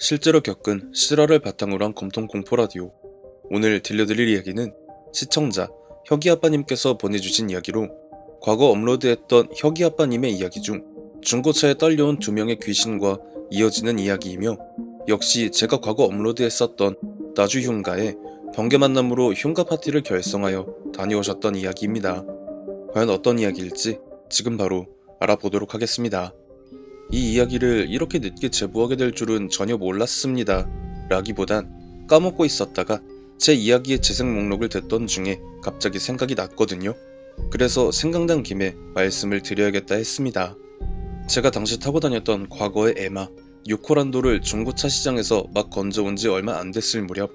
실제로 겪은 실화를 바탕으로 한 검통공포라디오. 오늘 들려드릴 이야기는 시청자 혁이아빠님께서 보내주신 이야기로 과거 업로드했던 혁이아빠님의 이야기 중 중고차에 딸려온 2명의 귀신과 이어지는 이야기이며, 역시 제가 과거 업로드했었던 나주 흉가의 번개 만남으로 흉가 파티를 결성하여 다녀오셨던 이야기입니다. 과연 어떤 이야기일지 지금 바로 알아보도록 하겠습니다. 이 이야기를 이렇게 늦게 제보하게 될 줄은 전혀 몰랐습니다 라기보단 까먹고 있었다가 제 이야기의 재생 목록을 듣던 중에 갑자기 생각이 났거든요. 그래서 생각난 김에 말씀을 드려야겠다 했습니다. 제가 당시 타고 다녔던 과거의 에마 6호란도를 중고차 시장에서 막 건져온 지 얼마 안 됐을 무렵,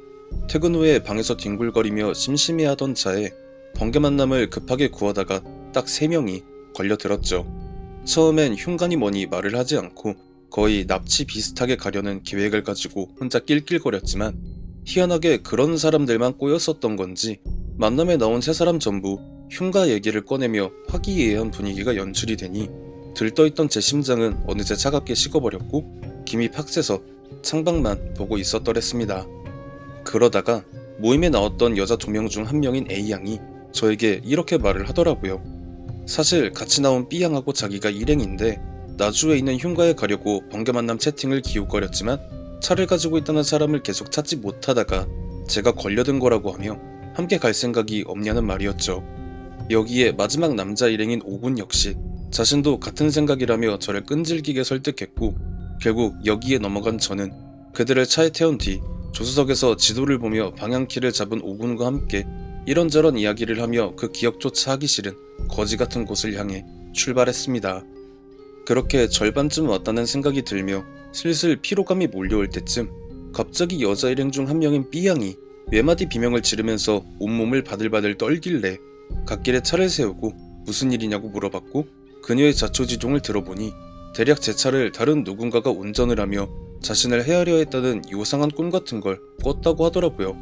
퇴근 후에 방에서 뒹굴거리며 심심해하던 차에 번개 만남을 급하게 구하다가 딱 3명이 걸려들었죠. 처음엔 흉가니 뭐니 말을 하지 않고 거의 납치 비슷하게 가려는 계획을 가지고 혼자 낄낄거렸지만, 희한하게 그런 사람들만 꼬였었던 건지 만남에 나온 3사람 전부 흉가 얘기를 꺼내며 화기애애한 분위기가 연출이 되니 들떠있던 제 심장은 어느새 차갑게 식어버렸고 김이 팍 새서 창밖만 보고 있었더랬습니다. 그러다가 모임에 나왔던 여자 2명 중 1명인 A양이 저에게 이렇게 말을 하더라고요. 사실 같이 나온 B양하고 자기가 일행인데 나주에 있는 흉가에 가려고 번개 만남 채팅을 기웃거렸지만 차를 가지고 있다는 사람을 계속 찾지 못하다가 제가 걸려든 거라고 하며 함께 갈 생각이 없냐는 말이었죠. 여기에 마지막 남자 일행인 오군 역시 자신도 같은 생각이라며 저를 끈질기게 설득했고, 결국 여기에 넘어간 저는 그들을 차에 태운 뒤 조수석에서 지도를 보며 방향키를 잡은 오군과 함께 이런저런 이야기를 하며 그 기억조차 하기 싫은 거지 같은 곳을 향해 출발했습니다. 그렇게 절반쯤 왔다는 생각이 들며 슬슬 피로감이 몰려올 때쯤 갑자기 여자 일행 중 1명인 B양이 외마디 비명을 지르면서 온몸을 바들바들 떨길래 갓길에 차를 세우고 무슨 일이냐고 물어봤고, 그녀의 자초지종을 들어보니 대략 제 차를 다른 누군가가 운전을 하며 자신을 헤아려 했다는 요상한 꿈 같은 걸 꿨다고 하더라고요.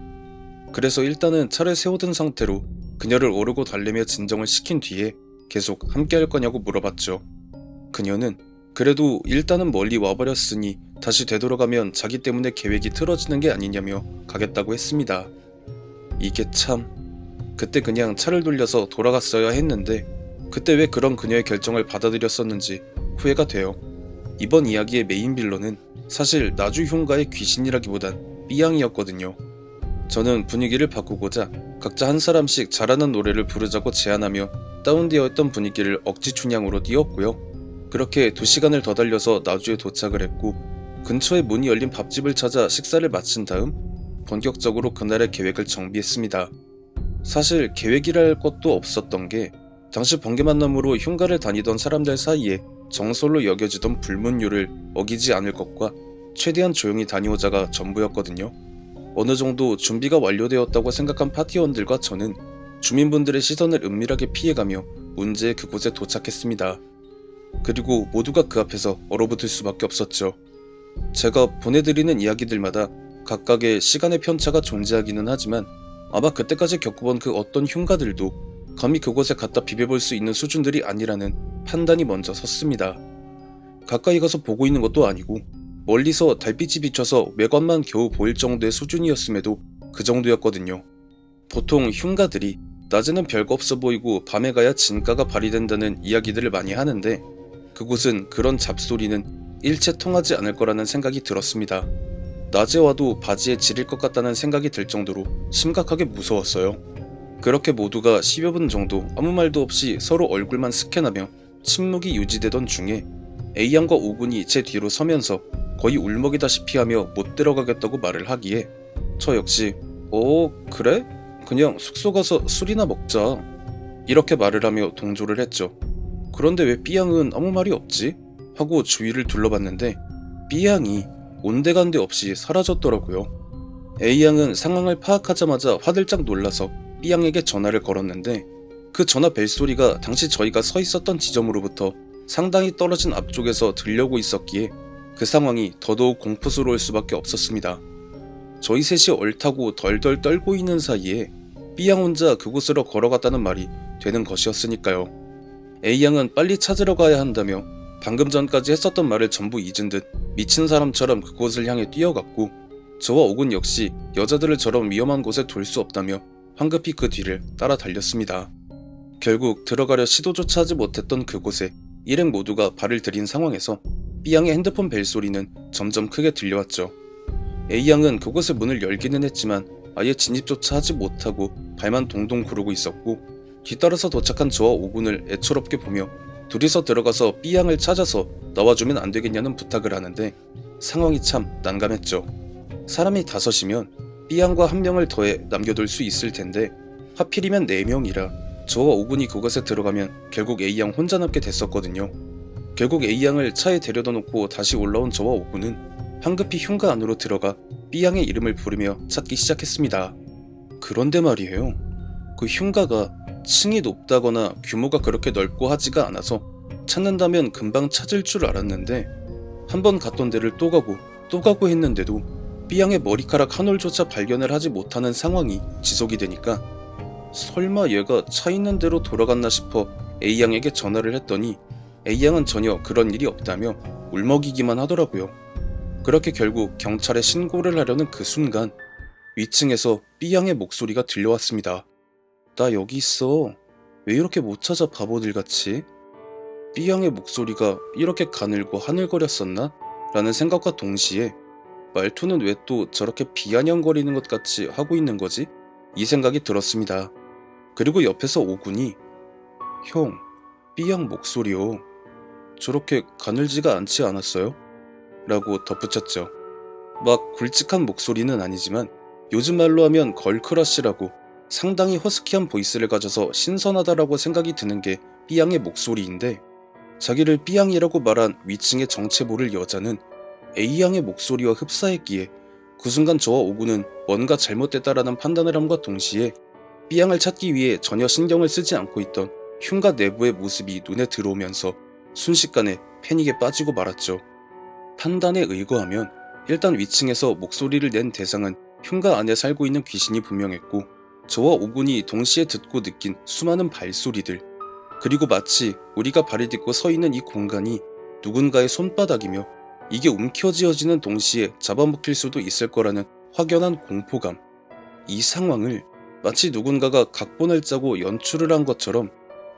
그래서 일단은 차를 세워둔 상태로 그녀를 오르고 달래며 진정을 시킨 뒤에 계속 함께 할 거냐고 물어봤죠. 그녀는 그래도 일단은 멀리 와버렸으니 다시 되돌아가면 자기 때문에 계획이 틀어지는 게 아니냐며 가겠다고 했습니다. 이게 참, 그때 그냥 차를 돌려서 돌아갔어야 했는데 그때 왜 그런 그녀의 결정을 받아들였었는지 후회가 돼요. 이번 이야기의 메인 빌런은 사실 나주 흉가의 귀신이라기보단 B양이었거든요. 저는 분위기를 바꾸고자 각자 한 사람씩 잘하는 노래를 부르자고 제안하며 다운되어 있던 분위기를 억지 춘향으로 띄웠고요. 그렇게 2시간을 더 달려서 나주에 도착을 했고, 근처에 문이 열린 밥집을 찾아 식사를 마친 다음 본격적으로 그날의 계획을 정비했습니다. 사실 계획이라 할 것도 없었던 게, 당시 번개 만남으로 흉가를 다니던 사람들 사이에 정설로 여겨지던 불문율을 어기지 않을 것과 최대한 조용히 다녀오자가 전부였거든요. 어느 정도 준비가 완료되었다고 생각한 파티원들과 저는 주민분들의 시선을 은밀하게 피해가며 문제의 그곳에 도착했습니다. 그리고 모두가 그 앞에서 얼어붙을 수밖에 없었죠. 제가 보내드리는 이야기들마다 각각의 시간의 편차가 존재하기는 하지만 아마 그때까지 겪어본 그 어떤 흉가들도 감히 그곳에 갖다 비벼볼 수 있는 수준들이 아니라는 판단이 먼저 섰습니다. 가까이 가서 보고 있는 것도 아니고 멀리서 달빛이 비춰서 외관만 겨우 보일 정도의 수준이었음에도 그 정도였거든요. 보통 흉가들이 낮에는 별거 없어 보이고 밤에 가야 진가가 발휘된다는 이야기들을 많이 하는데, 그곳은 그런 잡소리는 일체 통하지 않을 거라는 생각이 들었습니다. 낮에 와도 바지에 지릴 것 같다는 생각이 들 정도로 심각하게 무서웠어요. 그렇게 모두가 10여 분 정도 아무 말도 없이 서로 얼굴만 스캔하며 침묵이 유지되던 중에 A양과 오군이 제 뒤로 서면서 거의 울먹이다시피 하며 못 들어가겠다고 말을 하기에 저 역시 그래? 그냥 숙소 가서 술이나 먹자 이렇게 말을 하며 동조를 했죠. 그런데 왜 B양은 아무 말이 없지? 하고 주위를 둘러봤는데 B양이 온데간데 없이 사라졌더라고요. A양은 상황을 파악하자마자 화들짝 놀라서 B양에게 전화를 걸었는데, 그 전화 벨소리가 당시 저희가 서 있었던 지점으로부터 상당히 떨어진 앞쪽에서 들려오고 있었기에 그 상황이 더더욱 공포스러울 수밖에 없었습니다. 저희 셋이 얼타고 덜덜 떨고 있는 사이에 B양 혼자 그곳으로 걸어갔다는 말이 되는 것이었으니까요. A양은 빨리 찾으러 가야 한다며 방금 전까지 했었던 말을 전부 잊은 듯 미친 사람처럼 그곳을 향해 뛰어갔고, 저와 오군 역시 여자들을 저런 위험한 곳에 둘 수 없다며 황급히 그 뒤를 따라 달렸습니다. 결국 들어가려 시도조차 하지 못했던 그곳에 일행 모두가 발을 들인 상황에서 B양의 핸드폰 벨소리는 점점 크게 들려왔죠. A양은 그곳의 문을 열기는 했지만 아예 진입조차 하지 못하고 발만 동동 구르고 있었고, 뒤따라서 도착한 저와 오군을 애처롭게 보며 둘이서 들어가서 B양을 찾아서 나와주면 안 되겠냐는 부탁을 하는데 상황이 참 난감했죠. 사람이 5이면 B양과 1명을 더해 남겨둘 수 있을 텐데 하필이면 4명이라 저와 오군이 그곳에 들어가면 결국 A양 혼자 남게 됐었거든요. 결국 A양을 차에 데려다 놓고 다시 올라온 저와 오군은 황급히 흉가 안으로 들어가 B양의 이름을 부르며 찾기 시작했습니다. 그런데 말이에요. 그 흉가가 층이 높다거나 규모가 그렇게 넓고 하지가 않아서 찾는다면 금방 찾을 줄 알았는데, 한번 갔던 데를 또 가고 했는데도 B양의 머리카락 한 올조차 발견을 하지 못하는 상황이 지속이 되니까 설마 얘가 차 있는 대로 돌아갔나 싶어 A양에게 전화를 했더니 A양은 전혀 그런 일이 없다며 울먹이기만 하더라고요. 그렇게 결국 경찰에 신고를 하려는 그 순간 위층에서 B양의 목소리가 들려왔습니다. 나 여기 있어. 왜 이렇게 못 찾아 바보들같이? B양의 목소리가 이렇게 가늘고 하늘거렸었나? 라는 생각과 동시에 말투는 왜 또 저렇게 비아냥거리는 것 같이 하고 있는 거지? 이 생각이 들었습니다. 그리고 옆에서 오군이 형, B양 목소리요. 저렇게 가늘지가 않지 않았어요? 라고 덧붙였죠. 막 굵직한 목소리는 아니지만 요즘 말로 하면 걸크러쉬라고 상당히 허스키한 보이스를 가져서 신선하다라고 생각이 드는 게 B양의 목소리인데, 자기를 B양이라고 말한 위층의 정체 모를 여자는 A양의 목소리와 흡사했기에 그 순간 저와 오군은 뭔가 잘못됐다라는 판단을 함과 동시에 B양을 찾기 위해 전혀 신경을 쓰지 않고 있던 흉가 내부의 모습이 눈에 들어오면서 순식간에 패닉에 빠지고 말았죠. 판단에 의거하면 일단 위층에서 목소리를 낸 대상은 흉가 안에 살고 있는 귀신이 분명했고, 저와 오군이 동시에 듣고 느낀 수많은 발소리들, 그리고 마치 우리가 발을 딛고 서 있는 이 공간이 누군가의 손바닥이며 이게 움켜쥐어지는 동시에 잡아먹힐 수도 있을 거라는 확연한 공포감, 이 상황을 마치 누군가가 각본을 짜고 연출을 한 것처럼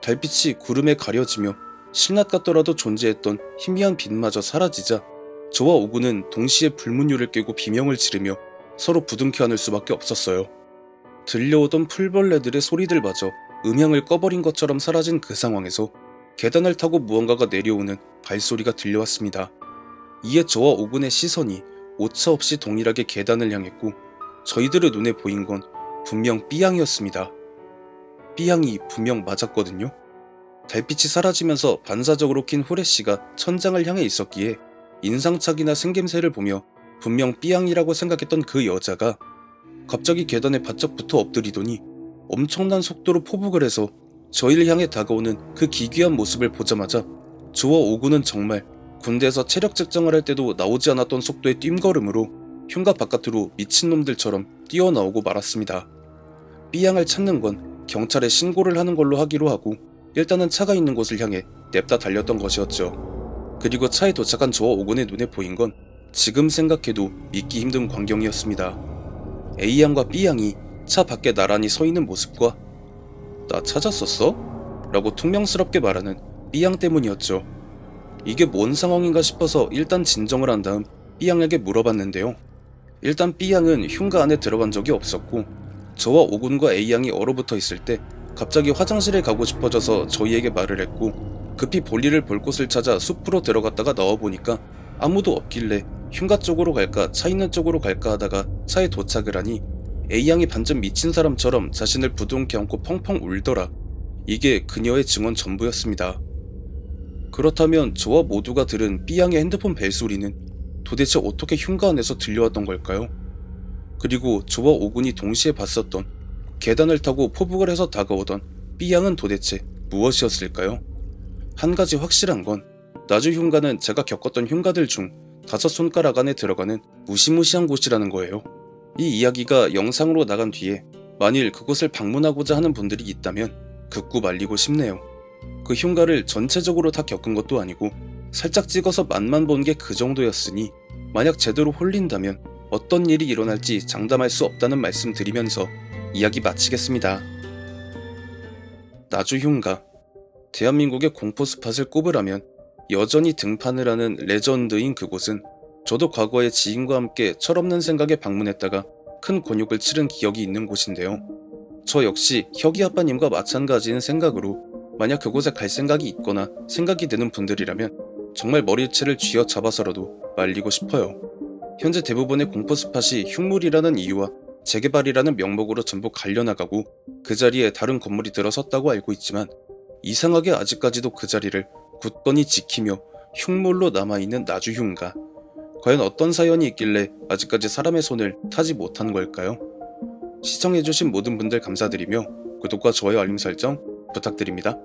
달빛이 구름에 가려지며 신낮 같더라도 존재했던 희미한 빛마저 사라지자 저와 오군은 동시에 불문율을 깨고 비명을 지르며 서로 부둥켜 안을 수밖에 없었어요. 들려오던 풀벌레들의 소리들마저 음향을 꺼버린 것처럼 사라진 그 상황에서 계단을 타고 무언가가 내려오는 발소리가 들려왔습니다. 이에 저와 오군의 시선이 오차없이 동일하게 계단을 향했고, 저희들의 눈에 보인 건 분명 B양이었습니다. B양이 분명 맞았거든요. 달빛이 사라지면서 반사적으로 킨 후레쉬가 천장을 향해 있었기에 인상착이나 생김새를 보며 분명 B양이라고 생각했던 그 여자가 갑자기 계단에 바짝 붙어 엎드리더니 엄청난 속도로 포복을 해서 저희를 향해 다가오는 그 기괴한 모습을 보자마자 저와 오군은 정말 군대에서 체력 측정을 할 때도 나오지 않았던 속도의 뜀걸음으로 흉가 바깥으로 미친놈들처럼 뛰어나오고 말았습니다. B양을 찾는 건 경찰에 신고를 하는 걸로 하기로 하고 일단은 차가 있는 곳을 향해 냅다 달렸던 것이었죠. 그리고 차에 도착한 저와 오군의 눈에 보인 건 지금 생각해도 믿기 힘든 광경이었습니다. A양과 B양이 차 밖에 나란히 서 있는 모습과 나 찾았었어? 라고 퉁명스럽게 말하는 B양 때문이었죠. 이게 뭔 상황인가 싶어서 일단 진정을 한 다음 B양에게 물어봤는데요. 일단 B양은 흉가 안에 들어간 적이 없었고, 저와 오군과 A양이 얼어붙어 있을 때 갑자기 화장실에 가고 싶어져서 저희에게 말을 했고, 급히 볼일을 볼 곳을 찾아 숲으로 들어갔다가 나와보니까 아무도 없길래 흉가 쪽으로 갈까 차 있는 쪽으로 갈까 하다가 차에 도착을 하니 A양이 반쯤 미친 사람처럼 자신을 부둥켜 안고 펑펑 울더라. 이게 그녀의 증언 전부였습니다. 그렇다면 저와 모두가 들은 B양의 핸드폰 벨소리는 도대체 어떻게 흉가 안에서 들려왔던 걸까요? 그리고 저와 오군이 동시에 봤었던 계단을 타고 포복을 해서 다가오던 B양은 도대체 무엇이었을까요? 한 가지 확실한 건 나주 흉가는 제가 겪었던 흉가들 중 5손가락 안에 들어가는 무시무시한 곳이라는 거예요. 이 이야기가 영상으로 나간 뒤에 만일 그곳을 방문하고자 하는 분들이 있다면 극구 말리고 싶네요. 그 흉가를 전체적으로 다 겪은 것도 아니고 살짝 찍어서 맛만 본 게 그 정도였으니 만약 제대로 홀린다면 어떤 일이 일어날지 장담할 수 없다는 말씀 드리면서 이야기 마치겠습니다. 나주흉가. 대한민국의 공포 스팟을 꼽으라면 여전히 등판을 하는 레전드인 그곳은 저도 과거에 지인과 함께 철없는 생각에 방문했다가 큰 곤욕을 치른 기억이 있는 곳인데요. 저 역시 혁이 아빠님과 마찬가지인 생각으로 만약 그곳에 갈 생각이 있거나 생각이 드는 분들이라면 정말 머리채를 쥐어잡아서라도 말리고 싶어요. 현재 대부분의 공포 스팟이 흉물이라는 이유와 재개발이라는 명목으로 전부 갈려나가고 그 자리에 다른 건물이 들어섰다고 알고 있지만 이상하게 아직까지도 그 자리를 굳건히 지키며 흉물로 남아있는 나주흉가. 과연 어떤 사연이 있길래 아직까지 사람의 손을 타지 못한 걸까요? 시청해주신 모든 분들 감사드리며 구독과 좋아요 알림 설정 부탁드립니다.